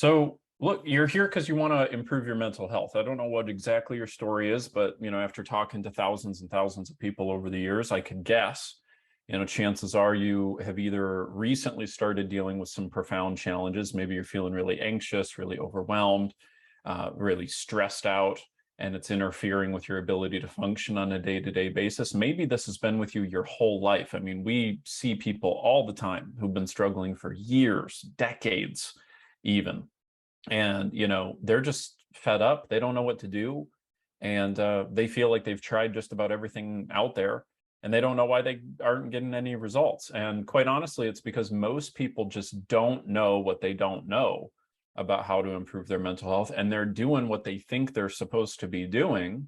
So look, you're here because you want to improve your mental health. I don't know what exactly your story is, but after talking to thousands and thousands of people over the years, I could guess, chances are you have either recently started dealing with some profound challenges. Maybe you're feeling really anxious, really overwhelmed, really stressed out, and it's interfering with your ability to function on a day-to-day basis. Maybe this has been with you your whole life. I mean, we see people all the time who've been struggling for years, decades, even. And they're just fed up. They don't know what to do, and they feel like they've tried just about everything out there, and they don't know why they aren't getting any results. And quite honestly, it's because most people just don't know what they don't know about how to improve their mental health, and they're doing what they think they're supposed to be doing,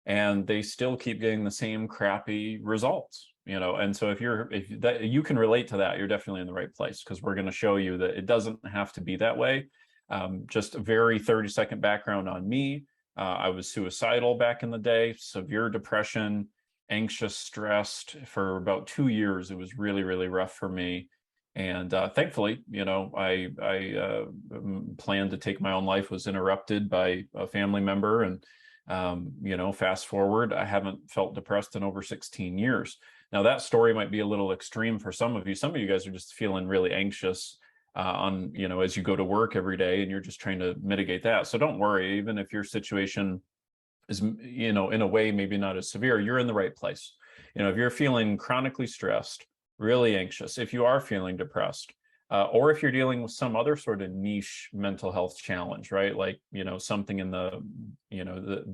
and they still keep getting the same crappy results. And so if that you can relate to that, you're definitely in the right place, because we're going to show you that it doesn't have to be that way. Just a very 30-second background on me. I was suicidal back in the day, severe depression, anxious, stressed for about 2 years. It was really, really rough for me. And thankfully, I planned to take my own life, was interrupted by a family member. And, fast forward, I haven't felt depressed in over 16 years. Now, that story might be a little extreme for some of you. Some of you guys are just feeling really anxious as you go to work every day, and you're just trying to mitigate that. So don't worry, even if your situation is, in a way, maybe not as severe, you're in the right place. If you're feeling chronically stressed, really anxious, if you are feeling depressed, or if you're dealing with some other sort of niche mental health challenge, right? Like, something in the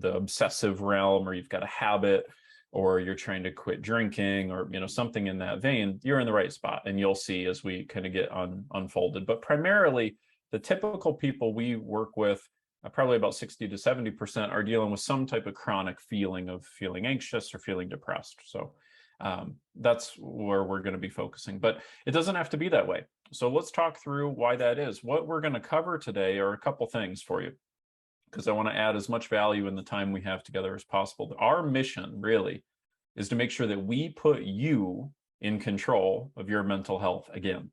obsessive realm, or you've got a habit, or you're trying to quit drinking, or something in that vein, you're in the right spot. And you'll see as we kind of get unfolded. But primarily, the typical people we work with, probably about 60 to 70%, are dealing with some type of chronic feeling of feeling anxious or feeling depressed. So that's where we're going to be focusing. But it doesn't have to be that way. So let's talk through why that is. What we're going to cover today are a couple things for you, because I want to add as much value in the time we have together as possible. Our mission really is to make sure that we put you in control of your mental health again,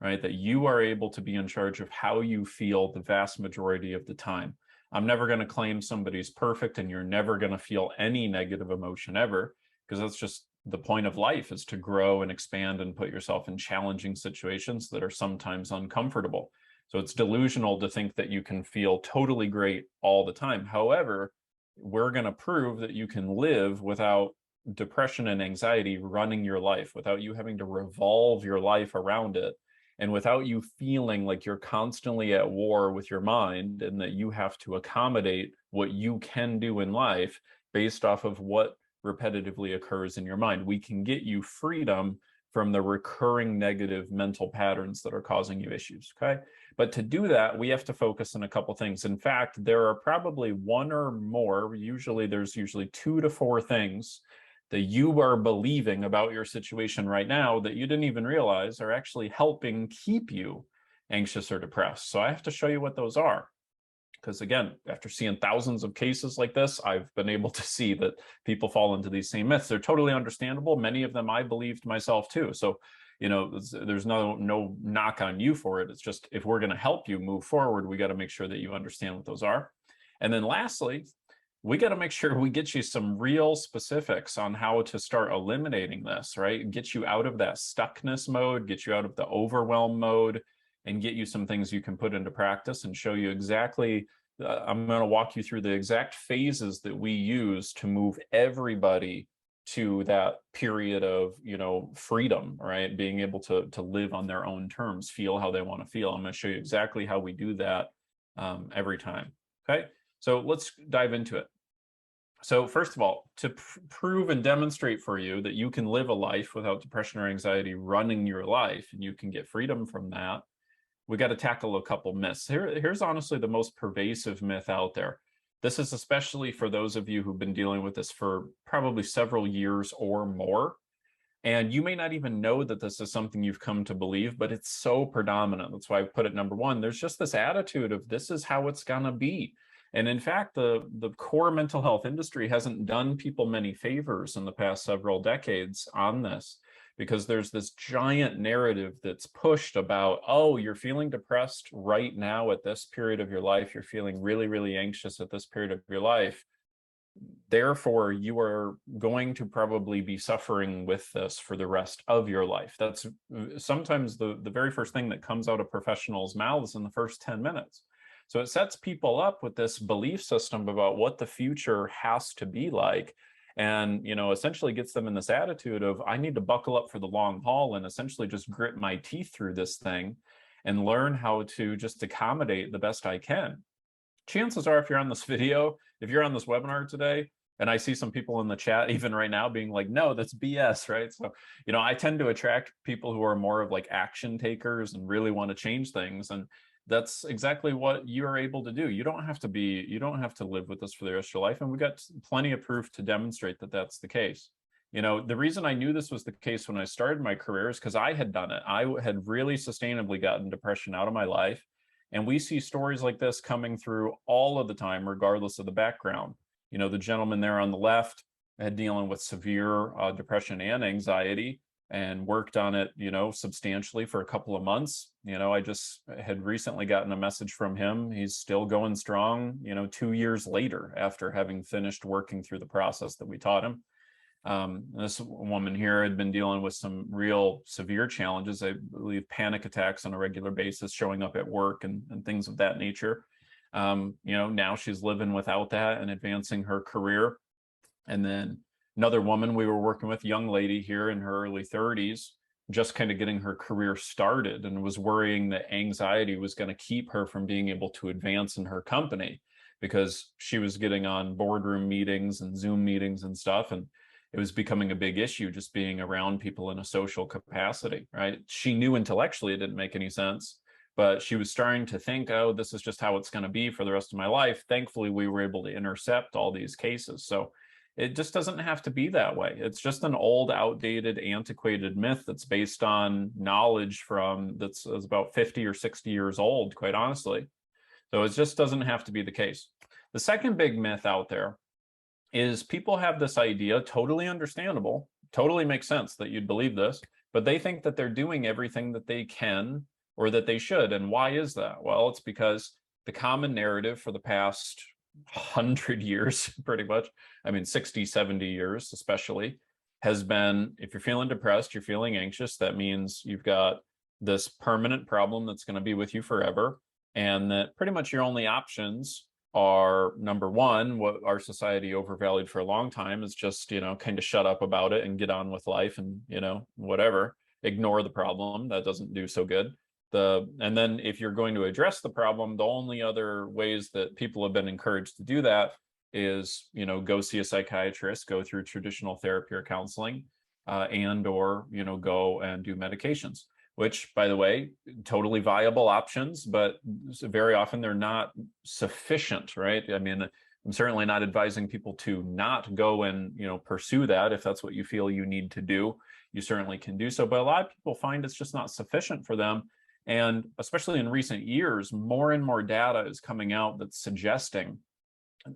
right? That you are able to be in charge of how you feel the vast majority of the time. I'm never going to claim somebody's perfect, and you're never going to feel any negative emotion ever, because that's just the point of life, is to grow and expand and put yourself in challenging situations that are sometimes uncomfortable. So it's delusional to think that you can feel totally great all the time. However, we're going to prove that you can live without depression and anxiety running your life, without you having to revolve your life around it, and without you feeling like you're constantly at war with your mind, and that you have to accommodate what you can do in life based off of what repetitively occurs in your mind. We can get you freedom from the recurring negative mental patterns that are causing you issues, okay? But to do that, we have to focus on a couple things. In fact, there are probably one or more, there's usually 2 to 4 things that you are believing about your situation right now that you didn't even realize are actually helping keep you anxious or depressed. So I have to show you what those are. Because again, after seeing thousands of cases like this, I've been able to see that people fall into these same myths. They're totally understandable. Many of them I believed myself too. So, there's no knock on you for it. It's just, if we're going to help you move forward, we got to make sure that you understand what those are. And then lastly, we got to make sure we get you some real specifics on how to start eliminating this, right? Get you out of that stuckness mode, get you out of the overwhelm mode, and get you some things you can put into practice, and show you exactly, I'm going to walk you through the exact phases that we use to move everybody to that period of, freedom, right? Being able to live on their own terms, feel how they want to feel. I'm going to show you exactly how we do that every time. Okay, so let's dive into it. So first of all, to prove and demonstrate for you that you can live a life without depression or anxiety running your life, and you can get freedom from that, we got to tackle a couple myths. Here's honestly the most pervasive myth out there. This is especially for those of you who've been dealing with this for probably several years or more. And you may not even know that this is something you've come to believe, but it's so predominant. That's why I put it number one. There's just this attitude of this is how it's going to be. And in fact, the core mental health industry hasn't done people many favors in the past several decades on this. because there's this giant narrative that's pushed about, oh, you're feeling depressed right now at this period of your life. You're feeling really, really anxious at this period of your life. Therefore, you are going to probably be suffering with this for the rest of your life. That's sometimes the very first thing that comes out of professionals' mouths in the first 10 minutes. So it sets people up with this belief system about what the future has to be like. And, essentially gets them in this attitude of, I need to buckle up for the long haul and essentially just grit my teeth through this thing and learn how to just accommodate the best I can. Chances are, if you're on this video, if you're on this webinar today, and I see some people in the chat even right now being like, no, that's BS, right? So, I tend to attract people who are more of like action takers and really want to change things. And that's exactly what you're able to do. You don't have to live with this for the rest of your life. And we've got plenty of proof to demonstrate that that's the case. The reason I knew this was the case when I started my career is because I had done it. I had really sustainably gotten depression out of my life. And we see stories like this coming through all of the time, regardless of the background. The gentleman there on the left had dealing with severe depression and anxiety and worked on it, substantially for a couple of months. I just had recently gotten a message from him. He's still going strong, 2 years later after having finished working through the process that we taught him. This woman here had been dealing with some real severe challenges, I believe panic attacks on a regular basis, showing up at work and things of that nature. Now she's living without that and advancing her career. And then another woman we were working with, young lady here in her early 30s, just kind of getting her career started and was worrying that anxiety was going to keep her from being able to advance in her company because she was getting on boardroom meetings and Zoom meetings and stuff. And it was becoming a big issue just being around people in a social capacity, right? She knew intellectually it didn't make any sense, but she was starting to think, oh, this is just how it's going to be for the rest of my life. Thankfully, we were able to intercept all these cases. So it just doesn't have to be that way. It's just an old, outdated, antiquated myth that's based on knowledge that's about 50 or 60 years old, quite honestly. So it just doesn't have to be the case. The second big myth out there is people have this idea, totally understandable, totally makes sense that you'd believe this, but they think that they're doing everything that they can or that they should. And why is that? Well, it's because the common narrative for the past 100 years, pretty much, 60, 70 years especially, has been, if you're feeling depressed, you're feeling anxious, that means you've got this permanent problem that's going to be with you forever. And that pretty much your only options are, number one, what our society overvalued for a long time is just, kind of shut up about it and get on with life and, whatever, ignore the problem. That doesn't do so good. And then if you're going to address the problem, the only other ways that people have been encouraged to do that is, go see a psychiatrist, go through traditional therapy or counseling, or, go and do medications. Which, by the way, totally viable options, but very often they're not sufficient, right? I'm certainly not advising people to not go and, pursue that. If that's what you feel you need to do, you certainly can do so. But a lot of people find it's just not sufficient for them. And especially in recent years, more and more data is coming out that's suggesting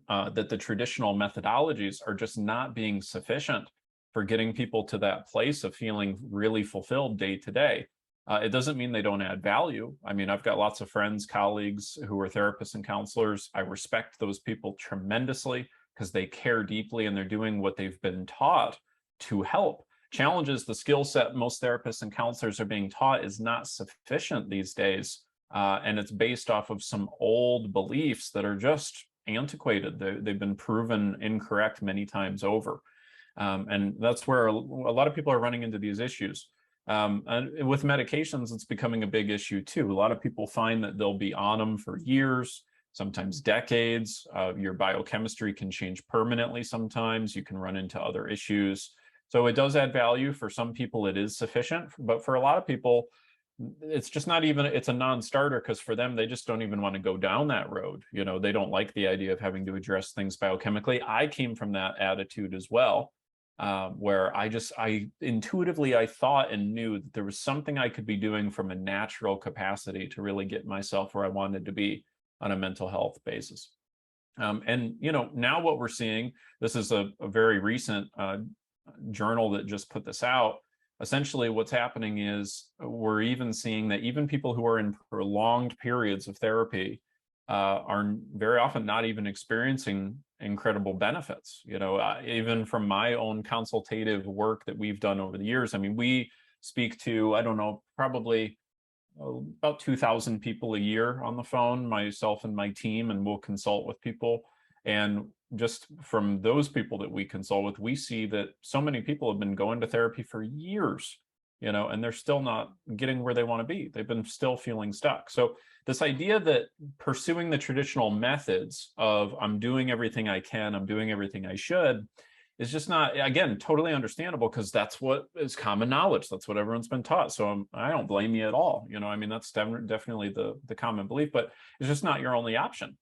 that the traditional methodologies are just not being sufficient for getting people to that place of feeling really fulfilled day to day. It doesn't mean they don't add value. I've got lots of friends, colleagues who are therapists and counselors. I respect those people tremendously because they care deeply and they're doing what they've been taught to help. Challenges, the skill set most therapists and counselors are being taught is not sufficient these days. And it's based off of some old beliefs that are just antiquated. They've been proven incorrect many times over. And that's where a lot of people are running into these issues. And with medications, it's becoming a big issue too. A lot of people find that they'll be on them for years, sometimes decades. Your biochemistry can change permanently sometimes. You can run into other issues. So it does add value. For some people, it is sufficient. But for a lot of people, it's just not even, it's a non-starter because for them, they just don't even want to go down that road. They don't like the idea of having to address things biochemically. I came from that attitude as well. Where I intuitively, I thought and knew that there was something I could be doing from a natural capacity to really get myself where I wanted to be on a mental health basis. And, now what we're seeing, this is a very recent journal that just put this out. essentially what's happening is we're even seeing that even people who are in prolonged periods of therapy are very often not even experiencing incredible benefits. Even from my own consultative work that we've done over the years, I mean, we speak to, I don't know, probably about 2,000 people a year on the phone, myself and my team, and we'll consult with people. And just from those people that we consult with, we see that so many people have been going to therapy for years, and they're still not getting where they want to be. They've been still feeling stuck. So this idea that pursuing the traditional methods of I'm doing everything I can, I'm doing everything I should, is just not, again, totally understandable, because that's what is common knowledge. That's what everyone's been taught. So I don't blame you at all. I mean, that's definitely the common belief, but it's just not your only option.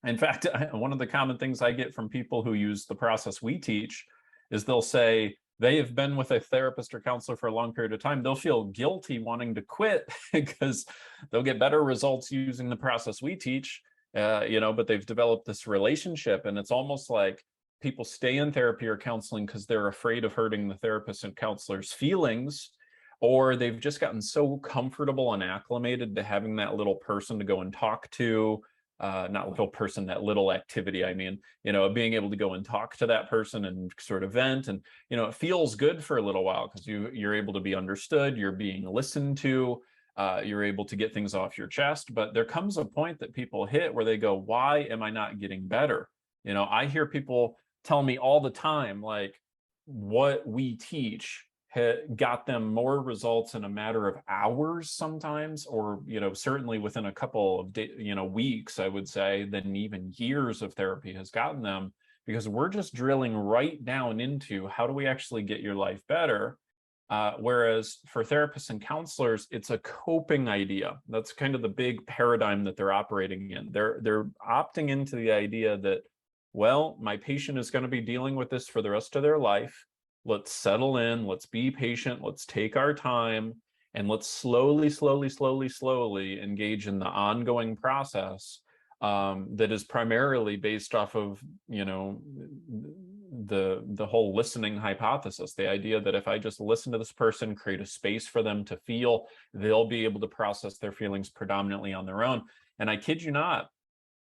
In fact, one of the common things I get from people who use the process we teach is they'll say they have been with a therapist or counselor for a long period of time. They'll feel guilty wanting to quit because they'll get better results using the process we teach, but they've developed this relationship, and it's almost like people stay in therapy or counseling because they're afraid of hurting the therapist and counselor's feelings, or they've just gotten so comfortable and acclimated to having that little person to go and talk to, not little person, that little activity, I mean, being able to go and talk to that person and sort of vent. And, it feels good for a little while because you're able to be understood, you're being listened to, you're able to get things off your chest. But there comes a point that people hit where they go, why am I not getting better? I hear people tell me all the time, like, what we teach got them more results in a matter of hours sometimes, or certainly within a couple of weeks, I would say, than even years of therapy has gotten them, because we're just drilling right down into how do we actually get your life better. Whereas for therapists and counselors, it's a coping idea. That's kind of the big paradigm that they're operating in. They're opting into the idea that, well, my patient is going to be dealing with this for the rest of their life. Let's settle in, let's be patient, let's take our time, and let's slowly engage in the ongoing process that is primarily based off of, the whole listening hypothesis, the idea that if I just listen to this person, create a space for them to feel, they'll be able to process their feelings predominantly on their own. And I kid you not,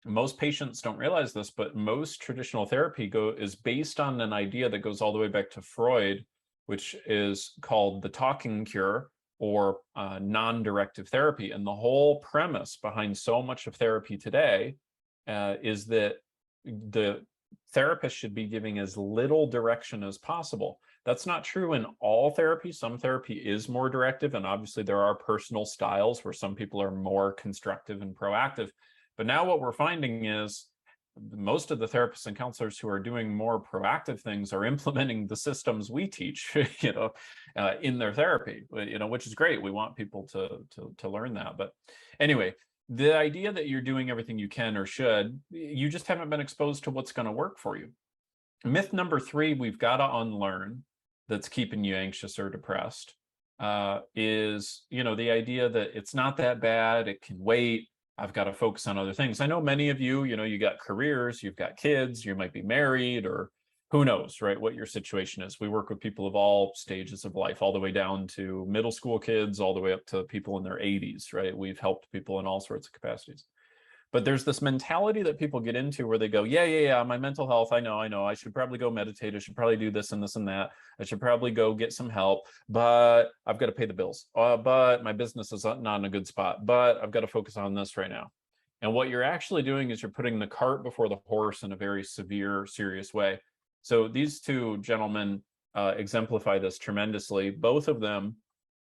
most patients don't realize this, but most traditional therapy is based on an idea that goes all the way back to Freud, which is called the talking cure, or non-directive therapy. And the whole premise behind so much of therapy today is that the therapist should be giving as little direction as possible. That's not true in all therapy. Some therapy is more directive, and obviously there are personal styles where some people are more constructive and proactive. But now what we're finding is most of the therapists and counselors who are doing more proactive things are implementing the systems we teach, in their therapy, which is great. We want people to learn that. But anyway, the idea that you're doing everything you can or should, you just haven't been exposed to what's going to work for you. Myth number 3, we've got to unlearn, that's keeping you anxious or depressed, is, the idea that it's not that bad, it can wait, I've got to focus on other things. I know many of you, you got careers, you've got kids, you might be married, or who knows, right, what your situation is. We work with people of all stages of life, all the way down to middle school kids, all the way up to people in their 80s, right? We've helped people in all sorts of capacities. But there's this mentality that people get into where they go, yeah, my mental health, I know, I should probably go meditate, I should probably do this and this and that, I should probably go get some help, but I've got to pay the bills, but my business is not in a good spot, but I've got to focus on this right now. And what you're actually doing is you're putting the cart before the horse in a very severe, serious way. So these two gentlemen exemplify this tremendously. Both of them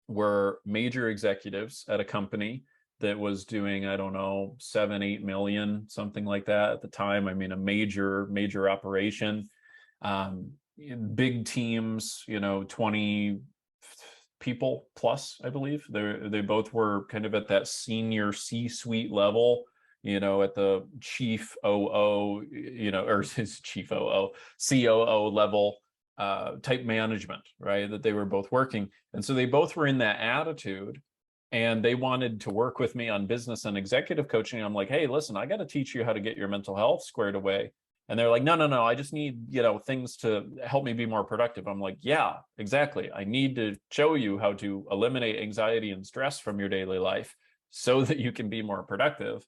were major executives at a company that was doing, I don't know, 7-8 million, something like that at the time. I mean, a major operation, big teams, 20 people plus, I believe. They both were kind of at that senior C-suite level, at the chief OO, or his chief OO, COO level type management, right? That they were both working. And so they both were in that attitude. And they wanted to work with me on business and executive coaching. I'm like, hey, listen, I got to teach you how to get your mental health squared away. And they're like, no, no, no, I just need, things to help me be more productive. I'm like, yeah, exactly. I need to show you how to eliminate anxiety and stress from your daily life so that you can be more productive.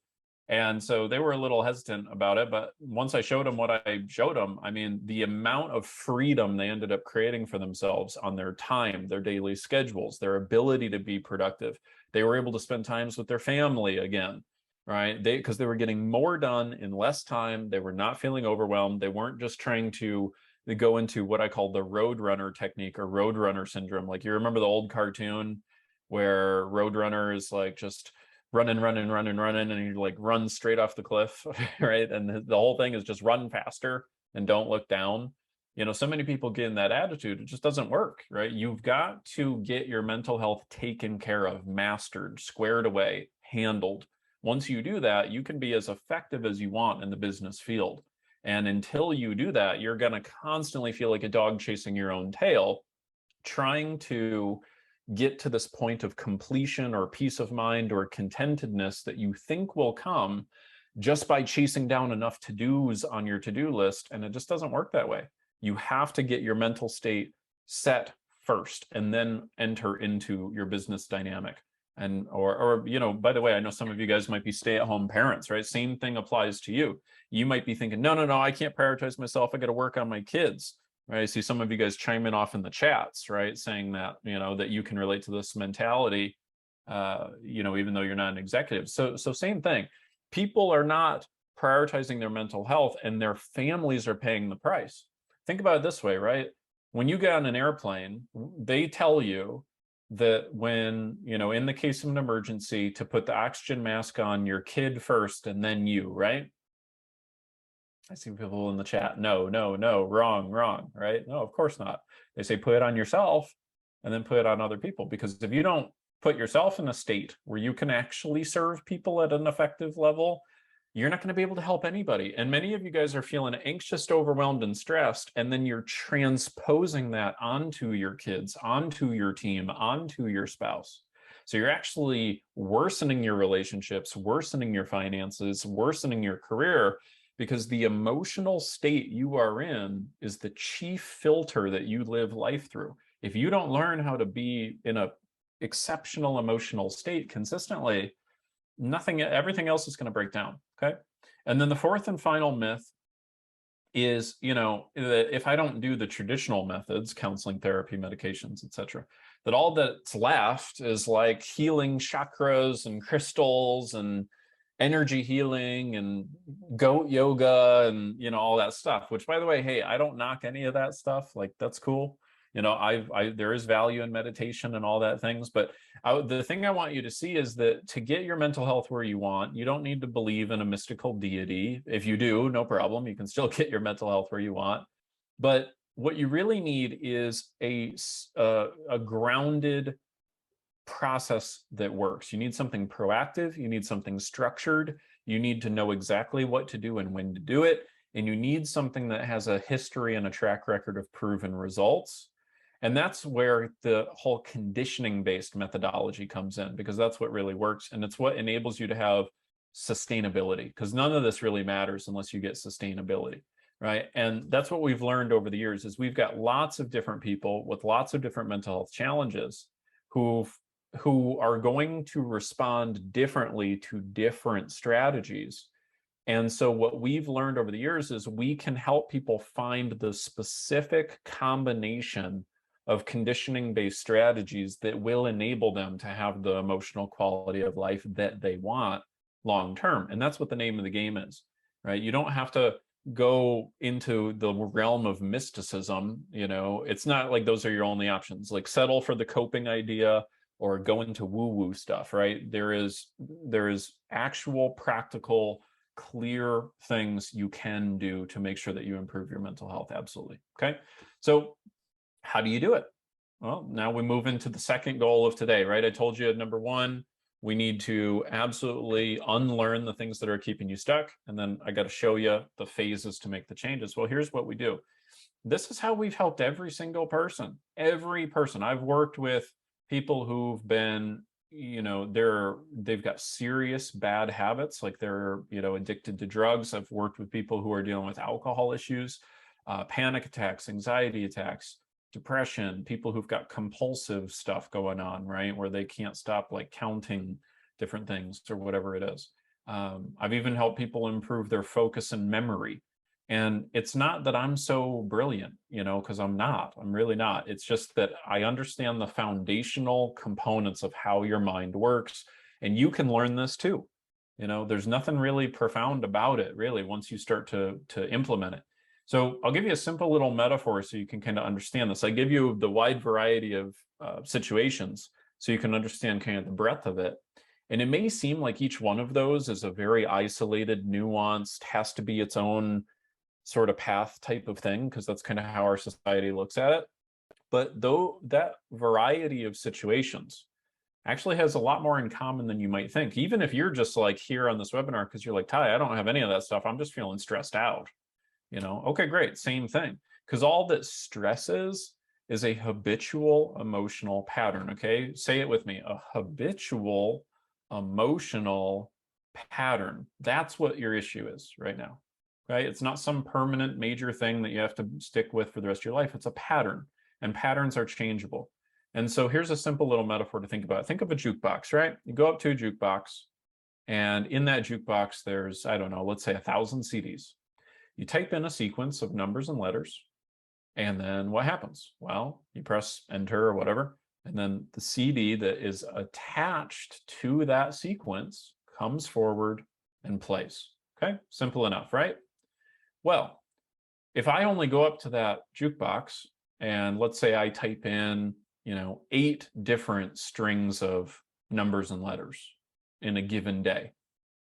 And so they were a little hesitant about it. But once I showed them what I showed them, I mean, the amount of freedom they ended up creating for themselves on their time, their daily schedules, their ability to be productive. They were able to spend times with their family again, right? Because they were getting more done in less time. They were not feeling overwhelmed. They weren't just trying to go into what I call the roadrunner technique or roadrunner syndrome. Like, you remember the old cartoon where Roadrunner is like just running, and you like run straight off the cliff, right? And the whole thing is just run faster and don't look down. So many people get in that attitude. It just doesn't work, right? You've got to get your mental health taken care of, mastered, squared away, handled. Once you do that, you can be as effective as you want in the business field. And until you do that, you're going to constantly feel like a dog chasing your own tail, trying to get to this point of completion or peace of mind or contentedness that you think will come just by chasing down enough to-dos on your to-do list. And it just doesn't work that way. You have to get your mental state set first and then enter into your business dynamic. And or by the way, I know some of you guys might be stay-at-home parents, right? Same thing applies to you. You might be thinking, no, I can't prioritize myself. I got to work on my kids, right? I see some of you guys chiming off in the chats, right? Saying that, that you can relate to this mentality, even though you're not an executive. So same thing. People are not prioritizing their mental health and their families are paying the price. Think about it this way, right? When you get on an airplane, they tell you that when, in the case of an emergency, to put the oxygen mask on your kid first and then you, right? I see people in the chat, no, wrong, right? No, of course not. They say put it on yourself and then put it on other people, because if you don't put yourself in a state where you can actually serve people at an effective level, you're not going to be able to help anybody. And many of you guys are feeling anxious, overwhelmed, and stressed, and then you're transposing that onto your kids, onto your team, onto your spouse. So you're actually worsening your relationships, worsening your finances, worsening your career, because the emotional state you are in is the chief filter that you live life through. If you don't learn how to be in a exceptional emotional state consistently, everything else is going to break down. Okay. And then the fourth and final myth is, that if I don't do the traditional methods, counseling, therapy, medications, etc., that all that's left is like healing chakras and crystals and energy healing and goat yoga and, all that stuff, which, by the way, hey, I don't knock any of that stuff. Like, that's cool. There is value in meditation and all that things, but the thing I want you to see is that to get your mental health where you want, you don't need to believe in a mystical deity. If you do, no problem. You can still get your mental health where you want. But what you really need is a grounded process that works. You need something proactive. You need something structured. You need to know exactly what to do and when to do it. And you need something that has a history and a track record of proven results. And that's where the whole conditioning-based methodology comes in, because that's what really works. And it's what enables you to have sustainability, because none of this really matters unless you get sustainability, right? And that's what we've learned over the years, is we've got lots of different people with lots of different mental health challenges who are going to respond differently to different strategies. And so what we've learned over the years is we can help people find the specific combination of conditioning-based strategies that will enable them to have the emotional quality of life that they want long-term. And that's what the name of the game is, right? You don't have to go into the realm of mysticism. It's not like those are your only options. Like, settle for the coping idea or go into woo-woo stuff, right? There is actual practical, clear things you can do to make sure that you improve your mental health. Absolutely. Okay. So how do you do it? Well, now we move into the second goal of today, right? I told you, number one, we need to absolutely unlearn the things that are keeping you stuck. And then I got to show you the phases to make the changes. Well, here's what we do. This is how we've helped every single person. Every person. I've worked with people who've been, they've got serious bad habits, like they're, addicted to drugs. I've worked with people who are dealing with alcohol issues, panic attacks, anxiety attacks, depression, people who've got compulsive stuff going on, right? Where they can't stop like counting different things or whatever it is. I've even helped people improve their focus and memory. And it's not that I'm so brilliant, because I'm not. I'm really not. It's just that I understand the foundational components of how your mind works. And you can learn this too. There's nothing really profound about it, really, once you start to implement it. So I'll give you a simple little metaphor so you can kind of understand this. I give you the wide variety of situations so you can understand kind of the breadth of it. And it may seem like each one of those is a very isolated, nuanced, has to be its own sort of path type of thing, because that's kind of how our society looks at it. But though that variety of situations actually has a lot more in common than you might think, even if you're just like here on this webinar because you're like, Ty, I don't have any of that stuff, I'm just feeling stressed out. Okay, great, same thing. Because all that stress is a habitual emotional pattern. Okay, say it with me: a habitual emotional pattern. That's what your issue is right now. Right? It's not some permanent major thing that you have to stick with for the rest of your life. It's a pattern, and patterns are changeable. And so here's a simple little metaphor to think about. Think of a jukebox, right? You go up to a jukebox, and in that jukebox, there's, I don't know, let's say 1,000 CDs. You type in a sequence of numbers and letters, and then what happens? Well, you press enter or whatever, and then the CD that is attached to that sequence comes forward and plays. Okay, simple enough, right? Well, if I only go up to that jukebox and let's say I type in, 8 different strings of numbers and letters in a given day,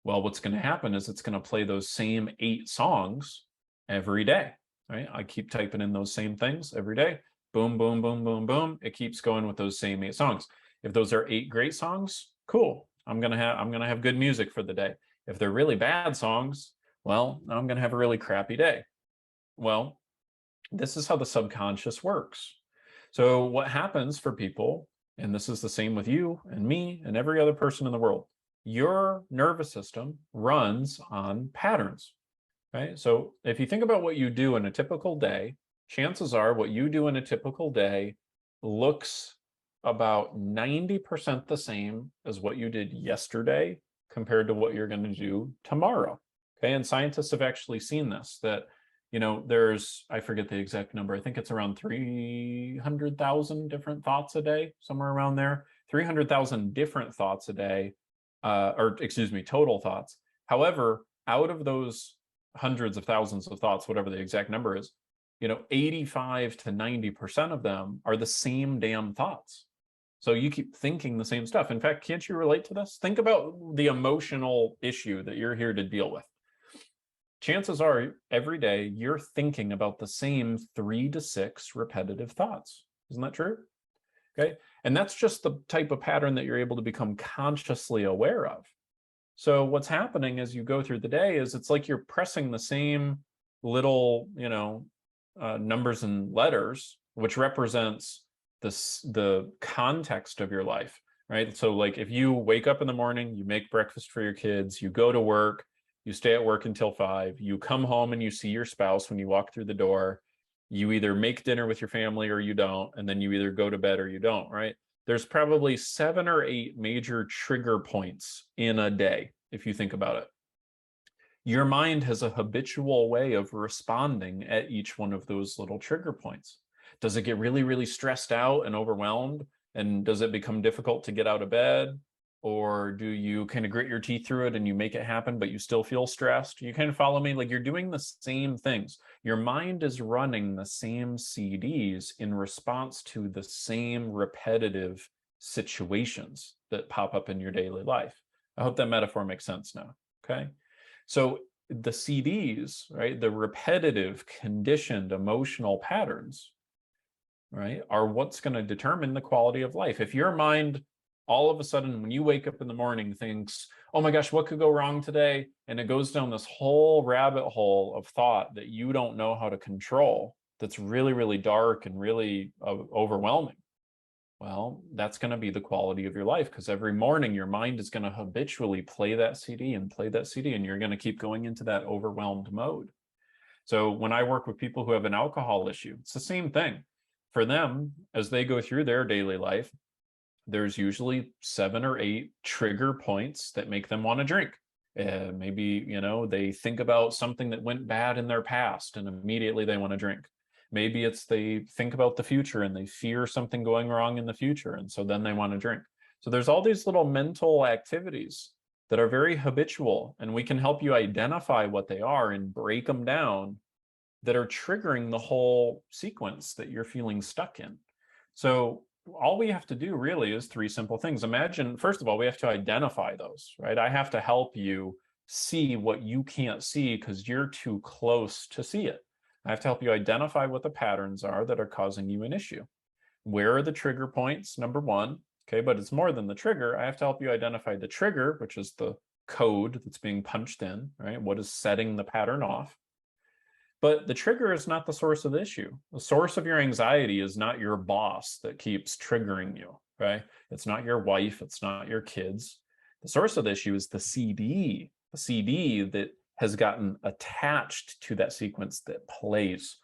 well, what's going to happen is it's going to play those same 8 songs every day, right? I keep typing in those same things every day. Boom, boom, boom, boom, boom. It keeps going with those same 8 songs. If those are 8 great songs, cool. I'm going to have good music for the day. If they're really bad songs, well, I'm going to have a really crappy day. Well, this is how the subconscious works. So what happens for people, and this is the same with you and me and every other person in the world, your nervous system runs on patterns, right? So if you think about what you do in a typical day, chances are what you do in a typical day looks about 90% the same as what you did yesterday compared to what you're going to do tomorrow. Okay, and scientists have actually seen this, that there's, I forget the exact number, I think it's around 300,000 different thoughts a day, somewhere around there. 300,000 different thoughts a day, or excuse me, total thoughts. However, out of those hundreds of thousands of thoughts, whatever the exact number is, 85 to 90% of them are the same damn thoughts. So you keep thinking the same stuff. In fact, can't you relate to this? Think about the emotional issue that you're here to deal with. Chances are every day you're thinking about the same 3 to 6 repetitive thoughts. Isn't that true? Okay. And that's just the type of pattern that you're able to become consciously aware of. So what's happening as you go through the day is it's like you're pressing the same little, numbers and letters, which represents the context of your life, right? So like if you wake up in the morning, you make breakfast for your kids, you go to work, you stay at work until 5, you come home and you see your spouse when you walk through the door, you either make dinner with your family or you don't, and then you either go to bed or you don't, right? There's probably 7 or 8 major trigger points in a day, if you think about it. Your mind has a habitual way of responding at each one of those little trigger points. Does it get really, really stressed out and overwhelmed? And does it become difficult to get out of bed? Or do you kind of grit your teeth through it and you make it happen, but you still feel stressed? You kind of follow me? Like you're doing the same things. Your mind is running the same CDs in response to the same repetitive situations that pop up in your daily life. I hope that metaphor makes sense now, okay? So the CDs, right, the repetitive, conditioned emotional patterns, right, are what's going to determine the quality of life. If your mind all of a sudden, when you wake up in the morning, thinks, oh my gosh, what could go wrong today? And it goes down this whole rabbit hole of thought that you don't know how to control, that's really, really dark and really overwhelming. Well, that's going to be the quality of your life, because every morning your mind is going to habitually play that CD and play that CD, and you're going to keep going into that overwhelmed mode. So when I work with people who have an alcohol issue, it's the same thing. For them, as they go through their daily life, there's usually 7 or 8 trigger points that make them want to drink. Maybe, they think about something that went bad in their past and immediately they want to drink. Maybe it's they think about the future and they fear something going wrong in the future, and so then they want to drink. So there's all these little mental activities that are very habitual, and we can help you identify what they are and break them down, that are triggering the whole sequence that you're feeling stuck in. So all we have to do really is 3 simple things. Imagine, first of all, we have to identify those, right? I have to help you see what you can't see because you're too close to see it. I have to help you identify what the patterns are that are causing you an issue. Where are the trigger points? Number 1. Okay, but it's more than the trigger. I have to help you identify the trigger, which is the code that's being punched in, right? What is setting the pattern off? But the trigger is not the source of the issue. The source of your anxiety is not your boss that keeps triggering you, right? It's not your wife. It's not your kids. The source of the issue is the CD that has gotten attached to that sequence that plays.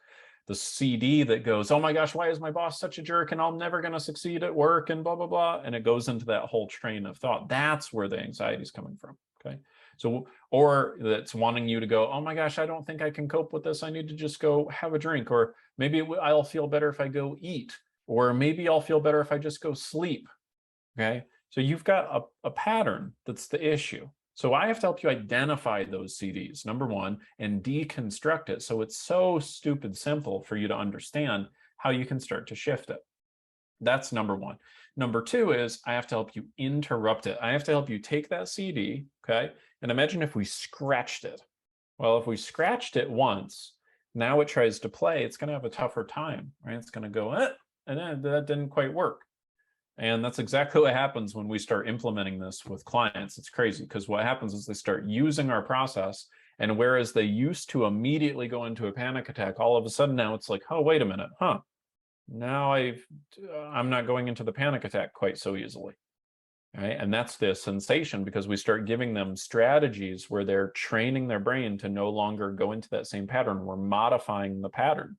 The CD that goes, oh my gosh, why is my boss such a jerk and I'm never going to succeed at work and blah, blah, blah. And it goes into that whole train of thought. That's where the anxiety is coming from, okay? So, or that's wanting you to go, oh my gosh, I don't think I can cope with this. I need to just go have a drink. Or maybe I'll feel better if I go eat. Or maybe I'll feel better if I just go sleep, okay? So you've got a pattern that's the issue. So I have to help you identify those CDs, number 1, and deconstruct it. So it's so stupid simple for you to understand how you can start to shift it. That's number 1. Number 2 is I have to help you interrupt it. I have to help you take that CD, okay? And imagine if we scratched it. Well, if we scratched it once, now it tries to play, it's going to have a tougher time, right? It's going to go, and then that didn't quite work. And that's exactly what happens when we start implementing this with clients. It's crazy because what happens is they start using our process, and whereas they used to immediately go into a panic attack, all of a sudden now it's like, oh, wait a minute, now I'm not going into the panic attack quite so easily. Right? And that's the sensation, because we start giving them strategies where they're training their brain to no longer go into that same pattern. We're modifying the pattern.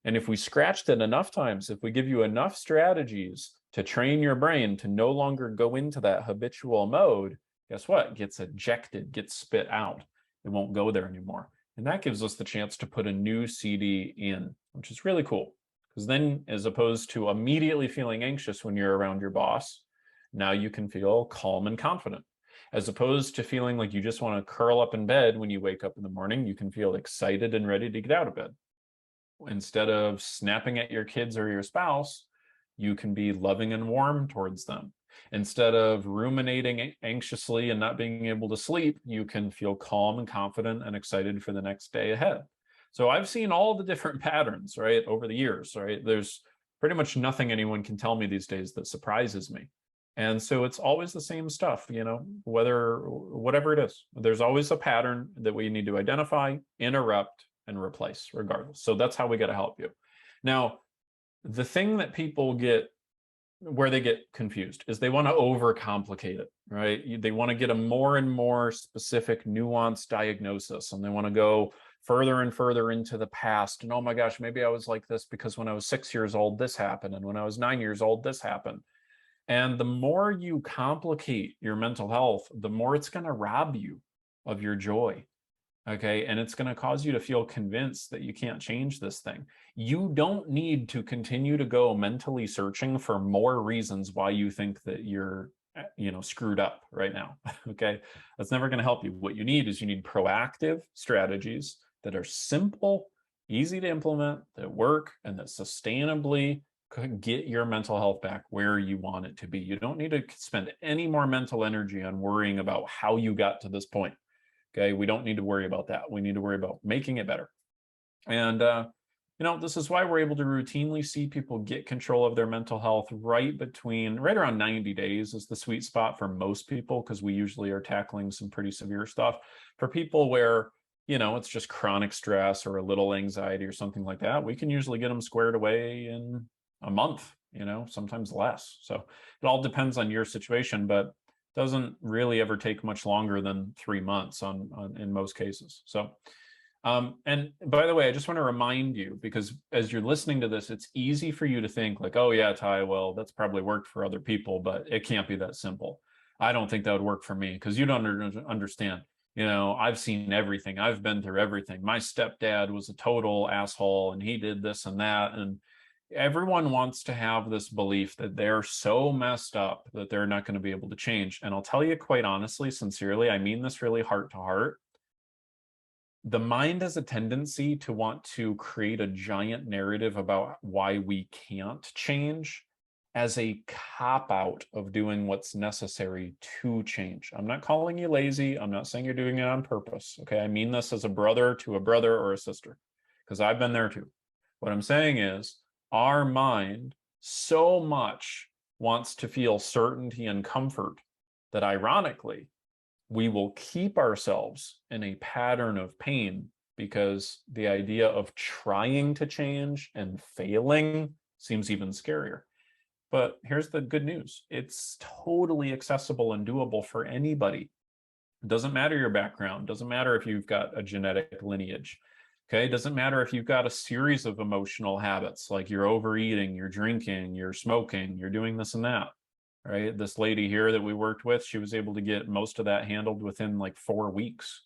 And if we scratched it enough times, if we give you enough strategies to train your brain to no longer go into that habitual mode, guess what? It gets ejected, gets spit out. It won't go there anymore. And that gives us the chance to put a new CD in, which is really cool. Because then, as opposed to immediately feeling anxious when you're around your boss, now you can feel calm and confident. As opposed to feeling like you just want to curl up in bed when you wake up in the morning, you can feel excited and ready to get out of bed. Instead of snapping at your kids or your spouse, you can be loving and warm towards them. Instead of ruminating anxiously and not being able to sleep, you can feel calm and confident and excited for the next day ahead. So I've seen all the different patterns, right, over the years, right? There's pretty much nothing anyone can tell me these days that surprises me. And so it's always the same stuff, whatever it is. There's always a pattern that we need to identify, interrupt, and replace regardless. So that's how we got to help you. Now, the thing that people get, where they get confused, is they want to overcomplicate it, right? They want to get a more and more specific, nuanced diagnosis, and they want to go further and further into the past. And oh my gosh, maybe I was like this because when I was 6 years old, this happened. And when I was 9 years old, this happened. And the more you complicate your mental health, the more it's going to rob you of your joy. Okay. And it's going to cause you to feel convinced that you can't change this thing. You don't need to continue to go mentally searching for more reasons why you think that you're, screwed up right now. Okay. That's never going to help you. What you need is you need proactive strategies that are simple, easy to implement, that work, and that sustainably could get your mental health back where you want it to be. You don't need to spend any more mental energy on worrying about how you got to this point. Okay, we don't need to worry about that. We need to worry about making it better. And, this is why we're able to routinely see people get control of their mental health right around 90 days is the sweet spot for most people, because we usually are tackling some pretty severe stuff. For people where, it's just chronic stress or a little anxiety or something like that, we can usually get them squared away in a month, sometimes less. So it all depends on your situation, but doesn't really ever take much longer than 3 months in most cases. So, and by the way, I just want to remind you, because as you're listening to this, it's easy for you to think like, oh yeah, Ty, well, that's probably worked for other people, but it can't be that simple. I don't think that would work for me, because you don't understand. I've seen everything. I've been through everything. My stepdad was a total asshole and he did this and that. And everyone wants to have this belief that they're so messed up that they're not going to be able to change. And I'll tell you quite honestly, sincerely, I mean this really heart to heart. The mind has a tendency to want to create a giant narrative about why we can't change as a cop-out of doing what's necessary to change. I'm not calling you lazy. I'm not saying you're doing it on purpose. Okay. I mean this as a brother to a brother or a sister, because I've been there too. What I'm saying is our mind so much wants to feel certainty and comfort that ironically, we will keep ourselves in a pattern of pain, because the idea of trying to change and failing seems even scarier. But here's the good news. It's totally accessible and doable for anybody. It doesn't matter your background. Doesn't matter if you've got a genetic lineage. Okay. It doesn't matter if you've got a series of emotional habits, like you're overeating, you're drinking, you're smoking, you're doing this and that. Right. This lady here that we worked with, she was able to get most of that handled within like 4 weeks.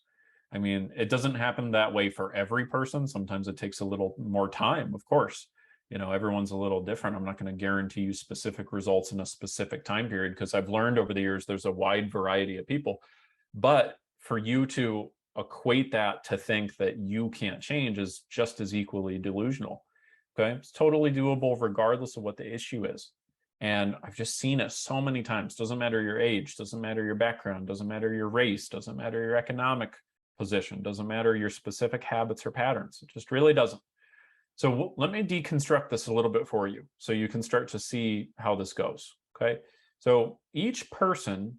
I mean, it doesn't happen that way for every person. Sometimes it takes a little more time, of course. Everyone's a little different. I'm not going to guarantee you specific results in a specific time period, because I've learned over the years there's a wide variety of people. But for you to equate that to think that you can't change is just as equally delusional. Okay. It's totally doable regardless of what the issue is. And I've just seen it so many times. Doesn't matter your age, doesn't matter your background, doesn't matter your race, doesn't matter your economic position, doesn't matter your specific habits or patterns. It just really doesn't. So let me deconstruct this a little bit for you so you can start to see how this goes. Okay. So each person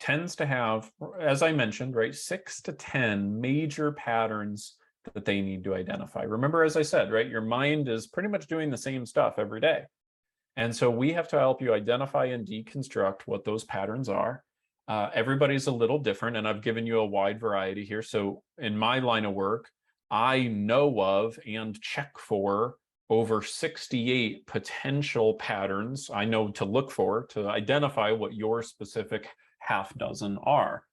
tends to have, as I mentioned, right, 6 to 10 major patterns that they need to identify. Remember, as I said, right, your mind is pretty much doing the same stuff every day. And so we have to help you identify and deconstruct what those patterns are. Everybody's a little different, and I've given you a wide variety here. So in my line of work, I know of and check for over 68 potential patterns I know to look for to identify what your specific half dozen are.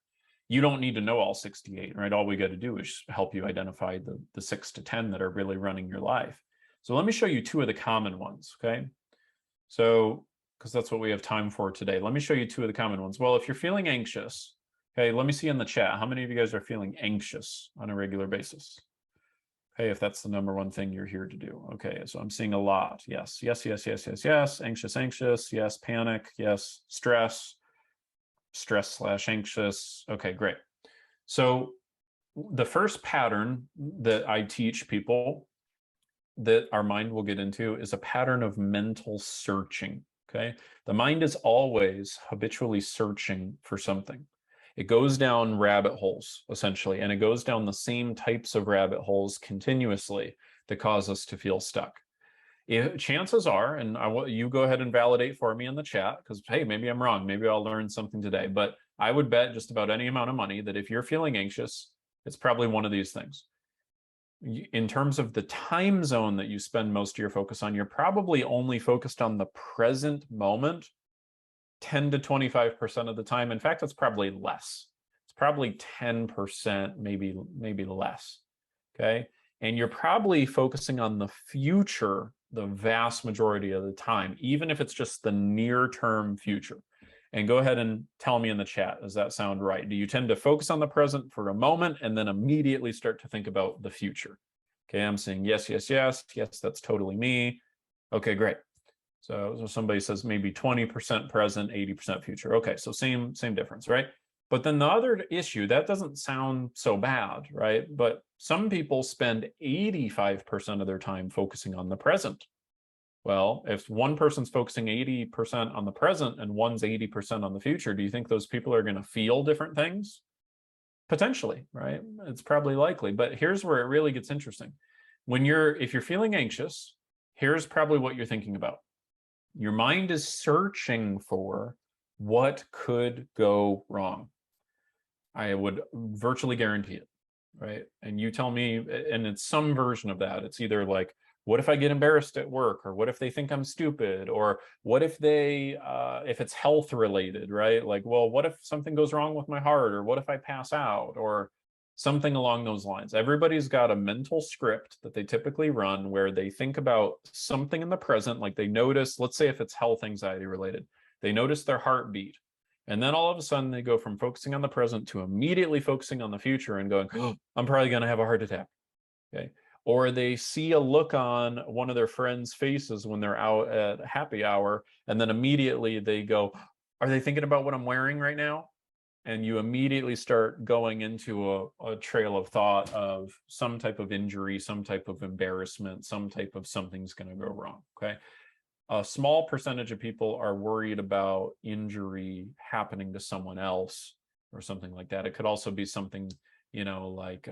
You don't need to know all 68, right? All we got to do is help you identify the 6 to 10 that are really running your life. So let me show you 2 of the common ones, okay? So, because that's what we have time for today. Let me show you 2 of the common ones. Well, if you're feeling anxious, okay, let me see in the chat, how many of you guys are feeling anxious on a regular basis? Okay, if that's the number one thing you're here to do. Okay, so I'm seeing a lot. Yes, yes, yes, yes, yes, yes. Anxious, anxious. Yes, panic. Yes, stress. Stress/anxious. Okay, great. So the first pattern that I teach people that our mind will get into is a pattern of mental searching. Okay. The mind is always habitually searching for something. It goes down rabbit holes, essentially, and it goes down the same types of rabbit holes continuously that cause us to feel stuck. Chances are, and I want you go ahead and validate for me in the chat, because hey, maybe I'm wrong. Maybe I'll learn something today. But I would bet just about any amount of money that if you're feeling anxious, it's probably one of these things. In terms of the time zone that you spend most of your focus on, you're probably only focused on the present moment 10 to 25% of the time. In fact, it's probably less. It's probably 10%, maybe less. Okay. And you're probably focusing on the future the vast majority of the time, even if it's just the near-term future. And go ahead and tell me in the chat, does that sound right? Do you tend to focus on the present for a moment and then immediately start to think about the future? Okay, I'm saying yes, yes, yes, yes, that's totally me. Okay, great. So somebody says maybe 20% present, 80% future. Okay, so same difference, right? But then the other issue, that doesn't sound so bad, right? But some people spend 85% of their time focusing on the present. Well, if one person's focusing 80% on the present and one's 80% on the future, do you think those people are going to feel different things? Potentially, right? It's probably likely. But here's where it really gets interesting. If you're feeling anxious, here's probably what you're thinking about. Your mind is searching for what could go wrong. I would virtually guarantee it, right? And you tell me, and it's some version of that. It's either like, what if I get embarrassed at work? Or what if they think I'm stupid? Or what if they, if it's health related, right? Like, well, what if something goes wrong with my heart? Or what if I pass out? Or something along those lines. Everybody's got a mental script that they typically run where they think about something in the present, like they notice, let's say if it's health anxiety related, they notice their heartbeat. And then all of a sudden they go from focusing on the present to immediately focusing on the future and going, oh, I'm probably going to have a heart attack. Okay. Or they see a look on one of their friends' faces when they're out at happy hour, and then immediately they go, are they thinking about what I'm wearing right now? And you immediately start going into a trail of thought of some type of injury, some type of embarrassment, some type of something's going to go wrong. Okay. A small percentage of people are worried about injury happening to someone else or something like that. It could also be something, like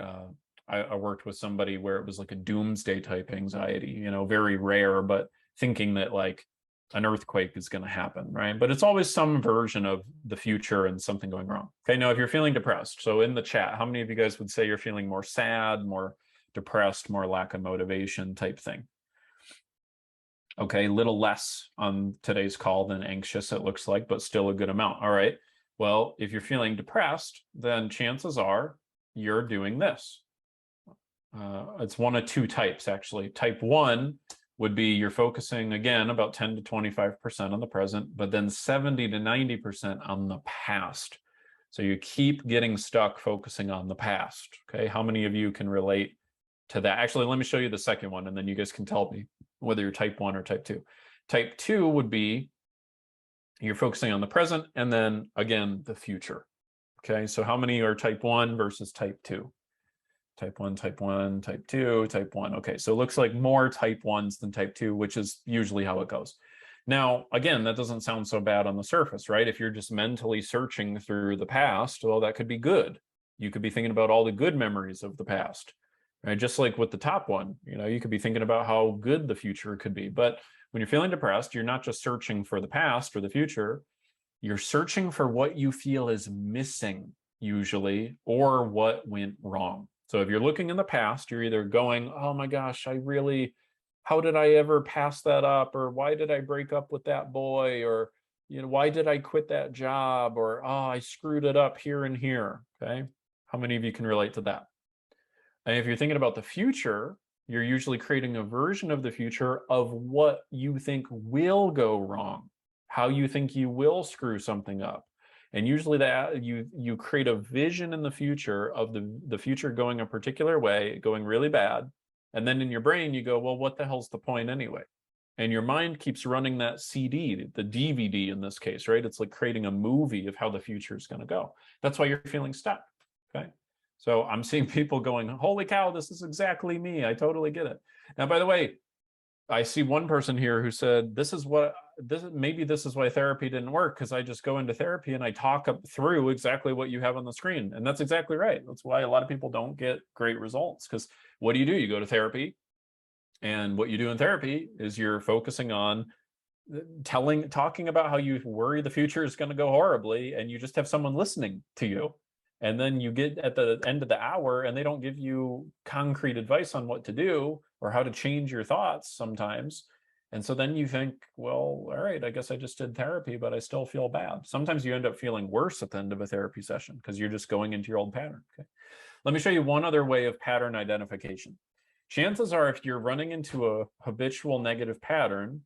I worked with somebody where it was like a doomsday type anxiety, very rare, but thinking that like an earthquake is going to happen, right? But it's always some version of the future and something going wrong. Okay, now if you're feeling depressed, so in the chat, how many of you guys would say you're feeling more sad, more depressed, more lack of motivation type thing? Okay, a little less on today's call than anxious, it looks like, but still a good amount. All right, well, if you're feeling depressed, then chances are you're doing this. It's one of two types, actually. Type 1 would be you're focusing, again, about 10 to 25% on the present, but then 70 to 90% on the past. So you keep getting stuck focusing on the past, okay? How many of you can relate to that? Actually, let me show you the second one, and then you guys can tell me whether you're type 1 or type 2. Type 2 would be you're focusing on the present and then, again, the future, okay? So how many are type 1 versus type 2? Type 1, type 1, type 2, type 1. Okay, so it looks like more type 1s than type 2, which is usually how it goes. Now, again, that doesn't sound so bad on the surface, right? If you're just mentally searching through the past, well, that could be good. You could be thinking about all the good memories of the past, right? Just like with the top one, you could be thinking about how good the future could be. But when you're feeling depressed, you're not just searching for the past or the future, you're searching for what you feel is missing, usually, or what went wrong. So if you're looking in the past, you're either going, oh my gosh, how did I ever pass that up? Or why did I break up with that boy? Or, why did I quit that job? Or, oh, I screwed it up here and here. Okay. How many of you can relate to that? And if you're thinking about the future, you're usually creating a version of the future of what you think will go wrong, how you think you will screw something up. And usually that you create a vision in the future of the future going a particular way, going really bad. And then in your brain, you go, well, what the hell's the point anyway? And your mind keeps running that CD, the DVD in this case, right? It's like creating a movie of how the future is going to go. That's why you're feeling stuck, okay? So I'm seeing people going, holy cow, this is exactly me. I totally get it. Now, by the way, I see one person here who said, maybe this is why therapy didn't work, because I just go into therapy and I talk up through exactly what you have on the screen. And that's exactly right. That's why a lot of people don't get great results, because what do? You go to therapy, and what you do in therapy is you're focusing on talking about how you worry the future is going to go horribly, and you just have someone listening to you. And then you get at the end of the hour and they don't give you concrete advice on what to do or how to change your thoughts sometimes. And so then you think, well, all right, I guess I just did therapy, but I still feel bad. Sometimes you end up feeling worse at the end of a therapy session because you're just going into your old pattern. Okay. Let me show you one other way of pattern identification. Chances are if you're running into a habitual negative pattern,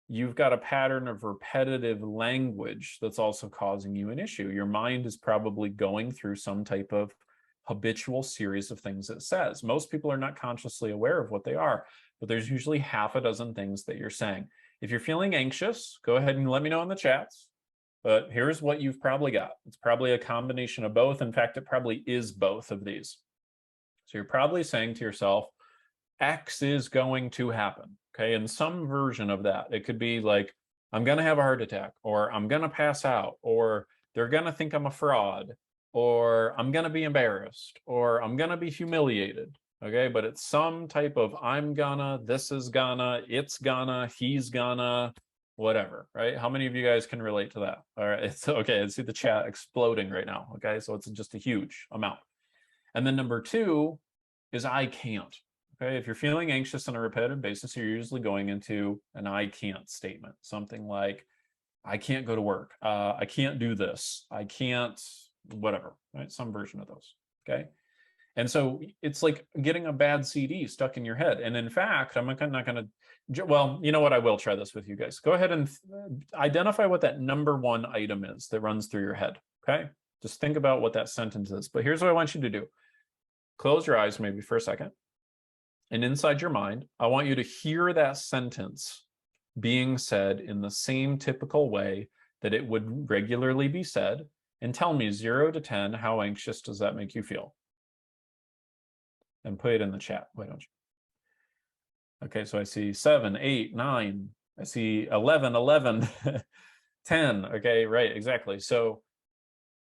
you've got a pattern of repetitive language that's also causing you an issue. Your mind is probably going through some type of habitual series of things it says. Most people are not consciously aware of what they are, but there's usually half a dozen things that you're saying. If you're feeling anxious, go ahead and let me know in the chats. But here's what you've probably got. It's probably a combination of both. In fact, it probably is both of these. So you're probably saying to yourself, X is going to happen. Okay, in some version of that, it could be like, I'm going to have a heart attack, or I'm going to pass out, or they're going to think I'm a fraud, or I'm going to be embarrassed, or I'm going to be humiliated. Okay, but it's some type of I'm gonna, this is gonna, it's gonna, he's gonna, whatever, right? How many of you guys can relate to that? All right, it's okay. I see the chat exploding right now. Okay, so it's just a huge amount. And then number two is I can't. Okay, if you're feeling anxious on a repetitive basis, you're usually going into an I can't statement. Something like, I can't go to work. I can't do this. I can't, whatever, right? Some version of those. Okay. And so it's like getting a bad CD stuck in your head. And in fact, I'm not going to, well, you know what? I will try this with you guys. Go ahead and identify what that number one item is that runs through your head. Okay. Just think about what that sentence is. But here's what I want you to do. Close your eyes maybe for a second. And inside your mind, I want you to hear that sentence being said in the same typical way that it would regularly be said, and tell me 0 to 10, how anxious does that make you feel? And put it in the chat, why don't you? Okay, so I see 7, 8, 9, I see 11, 11, 10. Okay, right, exactly. So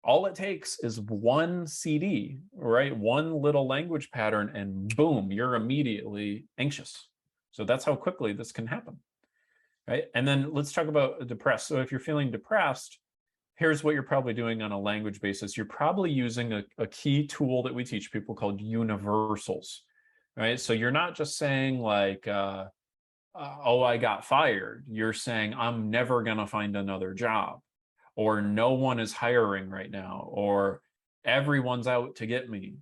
all it takes is one CD, right? One little language pattern, and boom, you're immediately anxious. So that's how quickly this can happen, right? And then let's talk about depressed. So if you're feeling depressed, here's what you're probably doing on a language basis. You're probably using a key tool that we teach people called universals, right? So you're not just saying like, oh, I got fired. You're saying, I'm never going to find another job, or no one is hiring right now, or everyone's out to get me,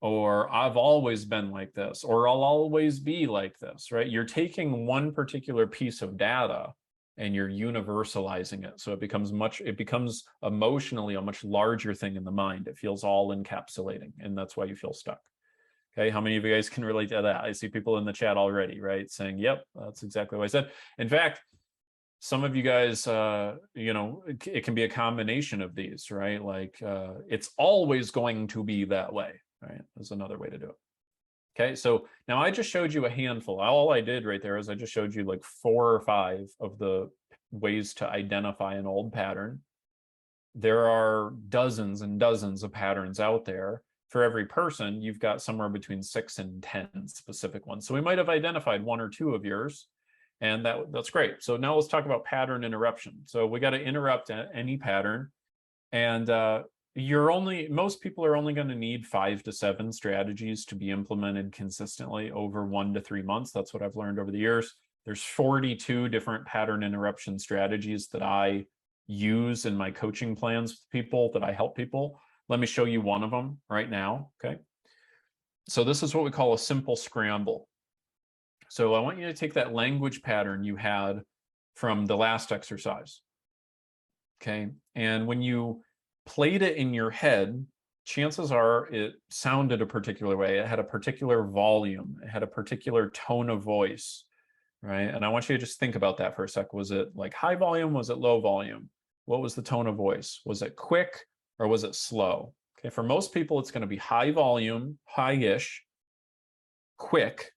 or I've always been like this, or I'll always be like this, right? You're taking one particular piece of data and you're universalizing it. So it becomes emotionally a much larger thing in the mind. It feels all encapsulating, and that's why you feel stuck. Okay, how many of you guys can relate to that? I see people in the chat already, right? Saying, yep, that's exactly what I said. In fact, some of you guys, it can be a combination of these, right? Like it's always going to be that way, right? There's another way to do it. Okay, so now I just showed you a handful. All I did right there is I just showed you like 4 or 5 of the ways to identify an old pattern. There are dozens and dozens of patterns out there. For every person, you've got somewhere between 6 and 10 specific ones. So we might have identified 1 or 2 of yours, and that's great. So now let's talk about pattern interruption. So we got to interrupt any pattern, and most people are only going to need 5 to 7 strategies to be implemented consistently over 1 to 3 months. That's what I've learned over the years. There's 42 different pattern interruption strategies that I use in my coaching plans with people, that I help people. Let me show you one of them right now. Okay. So this is what we call a simple scramble. So I want you to take that language pattern you had from the last exercise. Okay. And when you played it in your head, chances are it sounded a particular way. It had a particular volume. It had a particular tone of voice, right? And I want you to just think about that for a sec. Was it like high volume? Was it low volume? What was the tone of voice? Was it quick or was it slow? Okay, for most people, it's going to be high volume, high-ish, quick,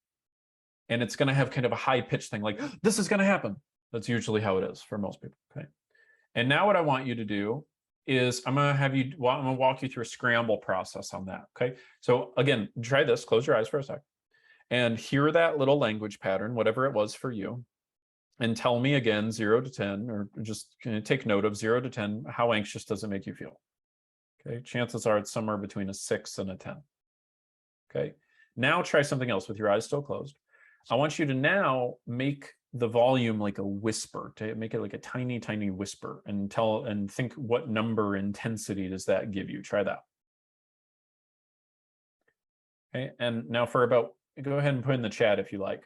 and it's going to have kind of a high-pitched thing like, this is going to happen. That's usually how it is for most people, okay? And now what I want you to do is I'm going to walk you through a scramble process on that, okay? So again, try this, close your eyes for a sec, and hear that little language pattern, whatever it was for you, and tell me again, 0 to 10, or just take note of 0 to 10, how anxious does it make you feel? Okay, chances are it's somewhere between a 6 and a 10. Okay, now try something else with your eyes still closed. I want you to now make the volume like a whisper, to make it like a tiny, tiny whisper, and think what number intensity does that give you. Try that. Okay, and now go ahead and put in the chat if you like.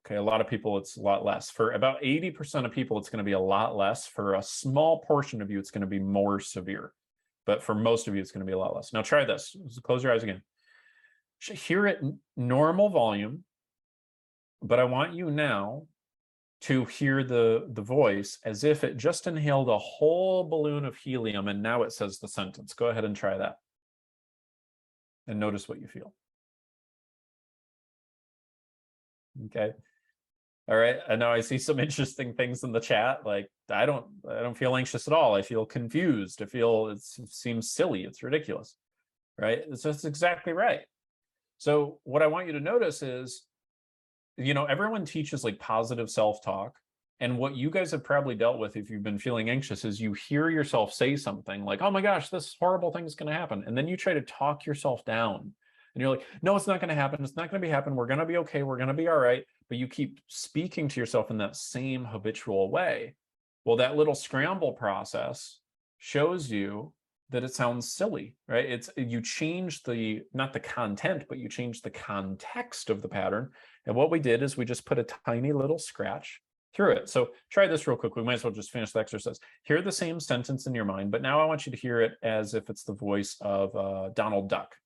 Okay, a lot of people, it's a lot less. For about 80% of people, it's going to be a lot less. For a small portion of you, it's going to be more severe. But for most of you, it's going to be a lot less. Now try this. Close your eyes again. Hear it normal volume, but I want you now to hear the voice as if it just inhaled a whole balloon of helium and now it says the sentence. Go ahead and try that. And notice what you feel. Okay. All right. And now I see some interesting things in the chat. Like, I don't feel anxious at all. I feel confused. It seems silly. It's ridiculous. Right? That's exactly right. So what I want you to notice is, everyone teaches like positive self-talk, And what you guys have probably dealt with if you've been feeling anxious is you hear yourself say something like, oh my gosh, this horrible thing is going to happen. And then you try to talk yourself down. And you're like, no, it's not going to happen. It's not going to be happen. We're going to be okay. We're going to be all right. But you keep speaking to yourself in that same habitual way. Well, that little scramble process shows you that it sounds silly, right? It's you change the, not the content, but you change the context of the pattern. And what we did is we just put a tiny little scratch through it. So try this real quick. We might as well just finish the exercise. Hear the same sentence in your mind, but now I want you to hear it as if it's the voice of Donald Duck.